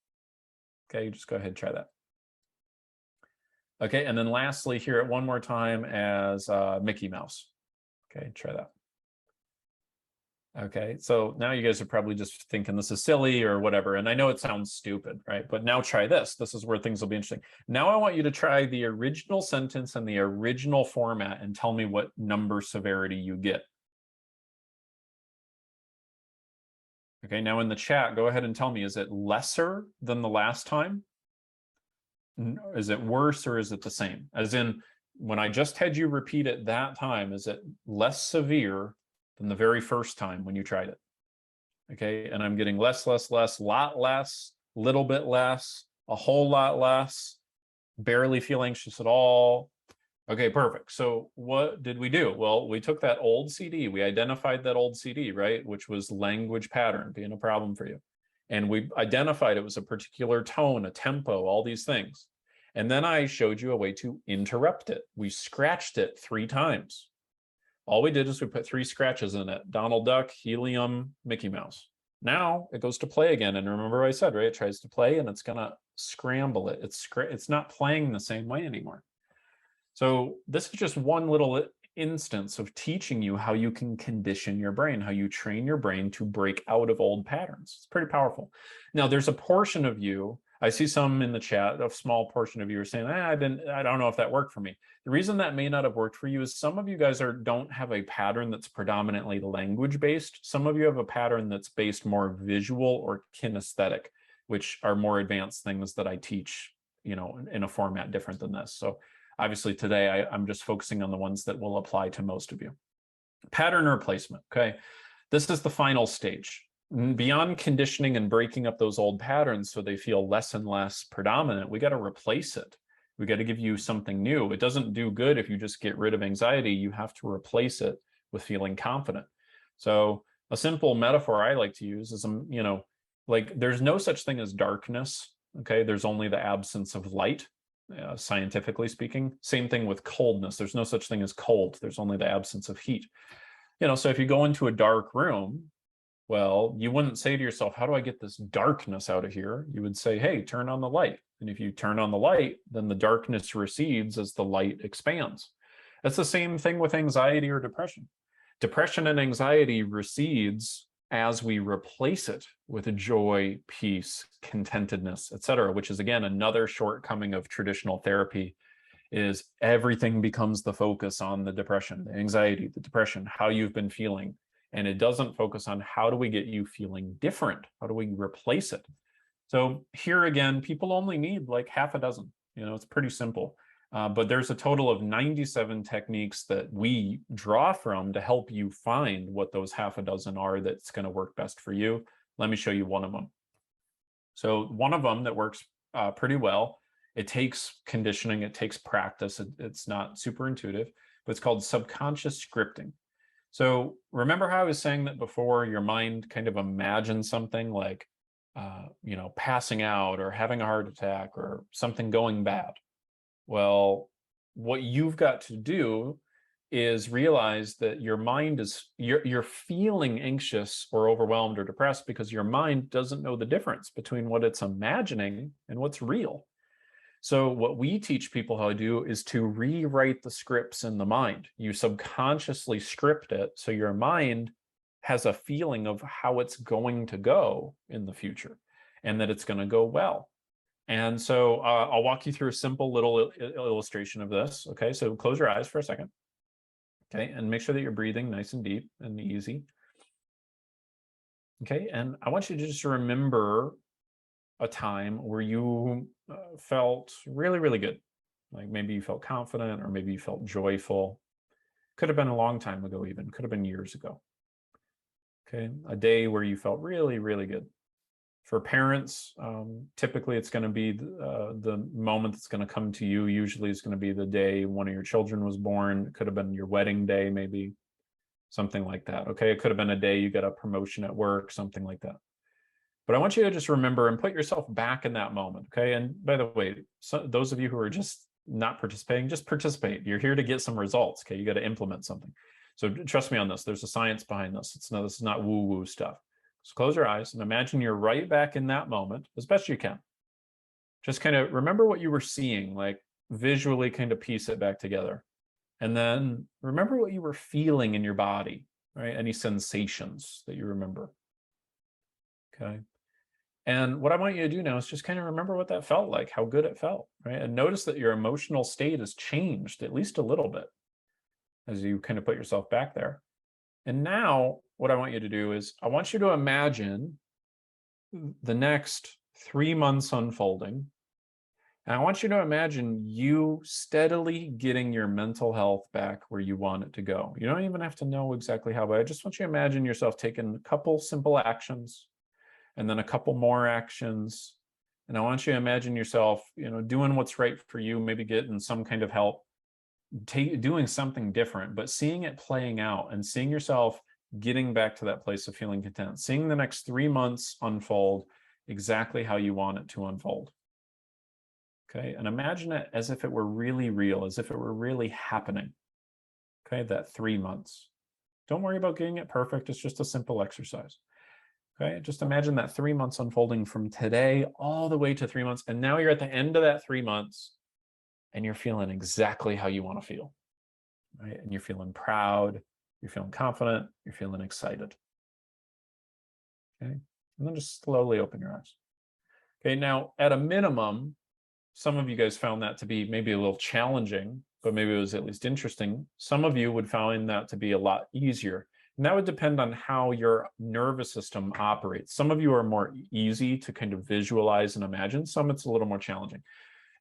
Okay, just go ahead and try that. Okay, and then lastly, hear it one more time as Mickey Mouse. Okay, try that. Okay, so now you guys are probably just thinking this is silly or whatever, and I know it sounds stupid, right? But now try this. This is where things will be interesting. Now I want you to try the original sentence and the original format and tell me what number severity you get. Okay, now in the chat, go ahead and tell me, is it lesser than the last time? Is it worse or is it the same? As in, when I just had you repeat it that time, is it less severe than the very first time when you tried it? Okay, and I'm getting less, lot less, little bit less, a whole lot less, barely feel anxious at all. Okay, perfect. So what did we do? Well, we took that old CD, we identified that old CD, right? Which was language pattern being a problem for you. And we identified it was a particular tone, a tempo, all these things. And then I showed you a way to interrupt it. We scratched it 3 times. All we did is we put 3 scratches in it: Donald Duck, helium, Mickey Mouse. Now it goes to play again. And remember what I said, right? It tries to play and it's going to scramble it. It's not playing the same way anymore. So this is just one little instance of teaching you how you can condition your brain, how you train your brain to break out of old patterns. It's pretty powerful. Now, there's a portion of you, I see some in the chat, a small portion of you are saying, I don't know if that worked for me. The reason that may not have worked for you is some of you guys don't have a pattern that's predominantly language-based. Some of you have a pattern that's based more visual or kinesthetic, which are more advanced things that I teach, in a format different than this. So obviously today I'm just focusing on the ones that will apply to most of you. Pattern replacement, okay? This is the final stage. Beyond conditioning and breaking up those old patterns so they feel less and less predominant, we got to replace it. We got to give you something new. It doesn't do good if you just get rid of anxiety. You have to replace it with feeling confident. So a simple metaphor I like to use is, like there's no such thing as darkness, okay? There's only the absence of light. Scientifically speaking. Same thing with coldness. There's no such thing as cold. There's only the absence of heat. So if you go into a dark room, well, you wouldn't say to yourself, how do I get this darkness out of here? You would say, hey, turn on the light. And if you turn on the light, then the darkness recedes as the light expands. That's the same thing with anxiety or depression. Depression and anxiety recedes as we replace it with joy, peace, contentedness, etc., which is, again, another shortcoming of traditional therapy, is everything becomes the focus on the depression, the anxiety, the depression, how you've been feeling. And it doesn't focus on how do we get you feeling different? How do we replace it? So here again, people only need like half a dozen. It's pretty simple. But there's a total of 97 techniques that we draw from to help you find what those half a dozen are that's going to work best for you. Let me show you one of them. So one of them that works pretty well, it takes conditioning, it takes practice, it's not super intuitive, but it's called subconscious scripting. So remember how I was saying that before, your mind kind of imagines something like, passing out or having a heart attack or something going bad. Well, what you've got to do is realize that your mind is, you're feeling anxious or overwhelmed or depressed because your mind doesn't know the difference between what it's imagining and what's real. So what we teach people how to do is to rewrite the scripts in the mind. You subconsciously script it so your mind has a feeling of how it's going to go in the future and that it's going to go well. And so I'll walk you through a simple little illustration of this. Okay, so close your eyes for a second. Okay, and make sure that you're breathing nice and deep and easy. Okay, and I want you to just remember a time where you felt really, really good. Like maybe you felt confident or maybe you felt joyful. Could have been a long time ago, even could have been years ago. Okay, a day where you felt really, really good. For parents, typically it's going to be the moment that's going to come to you. Usually it's going to be the day one of your children was born. It could have been your wedding day, maybe something like that. Okay, it could have been a day you got a promotion at work, something like that. But I want you to just remember and put yourself back in that moment. Okay, and by the way, so those of you who are just not participating, just participate. You're here to get some results. Okay, you got to implement something. So trust me on this. There's a science behind this. This is not woo-woo stuff. So close your eyes and imagine you're right back in that moment as best you can. Just kind of remember what you were seeing, like visually kind of piece it back together. And then remember what you were feeling in your body, right? Any sensations that you remember. Okay. And what I want you to do now is just kind of remember what that felt like, how good it felt, right? And notice that your emotional state has changed at least a little bit as you kind of put yourself back there. And now what I want you to do is I want you to imagine the next 3 months unfolding. And I want you to imagine you steadily getting your mental health back where you want it to go. You don't even have to know exactly how, but I just want you to imagine yourself taking a couple simple actions and then a couple more actions. And I want you to imagine yourself, doing what's right for you, maybe getting some kind of help, doing something different, but seeing it playing out and seeing yourself getting back to that place of feeling content, seeing the next 3 months unfold exactly how you want it to unfold. Okay, and imagine it as if it were really real, as if it were really happening. Okay, that 3 months. Don't worry about getting it perfect. It's just a simple exercise. Okay, just imagine that 3 months unfolding from today all the way to 3 months. And now you're at the end of that 3 months and you're feeling exactly how you want to feel. Right? And you're feeling proud, you're feeling confident, you're feeling excited. Okay, and then just slowly open your eyes. Okay, now at a minimum, some of you guys found that to be maybe a little challenging, but maybe it was at least interesting. Some of you would find that to be a lot easier. And that would depend on how your nervous system operates. Some of you are more easy to kind of visualize and imagine. Some it's a little more challenging.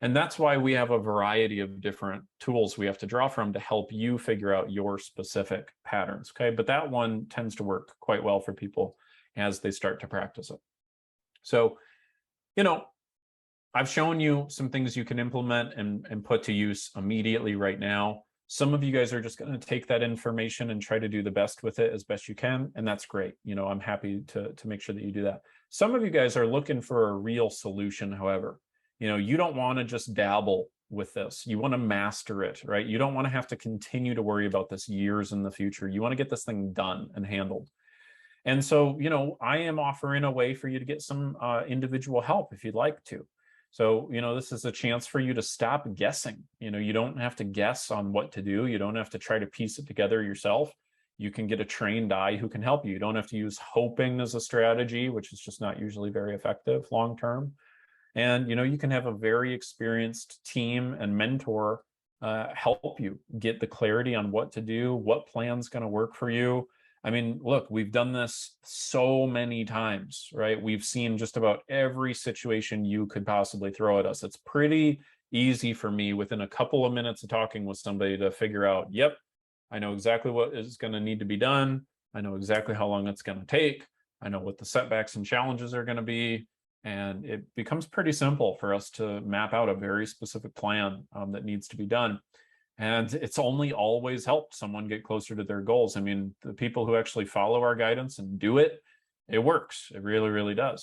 And that's why we have a variety of different tools we have to draw from to help you figure out your specific patterns. Okay, but that one tends to work quite well for people as they start to practice it. So, I've shown you some things you can implement and put to use immediately right now. Some of you guys are just going to take that information and try to do the best with it as best you can. And that's great. I'm happy to make sure that you do that. Some of you guys are looking for a real solution, however. You don't want to just dabble with this. You want to master it, right? You don't want to have to continue to worry about this years in the future. You want to get this thing done and handled. And so, I am offering a way for you to get some individual help if you'd like to. So, this is a chance for you to stop guessing. You don't have to guess on what to do. You don't have to try to piece it together yourself. You can get a trained eye who can help you. You don't have to use hoping as a strategy, which is just not usually very effective long term. And, you can have a very experienced team and mentor help you get the clarity on what to do, what plan's going to work for you. I mean, look, we've done this so many times, right? We've seen just about every situation you could possibly throw at us. It's pretty easy for me within a couple of minutes of talking with somebody to figure out, yep, I know exactly what is going to need to be done. I know exactly how long it's going to take. I know what the setbacks and challenges are going to be. And it becomes pretty simple for us to map out a very specific plan that needs to be done. And it's only always helped someone get closer to their goals. I mean, the people who actually follow our guidance and do it, it works. It really, really does.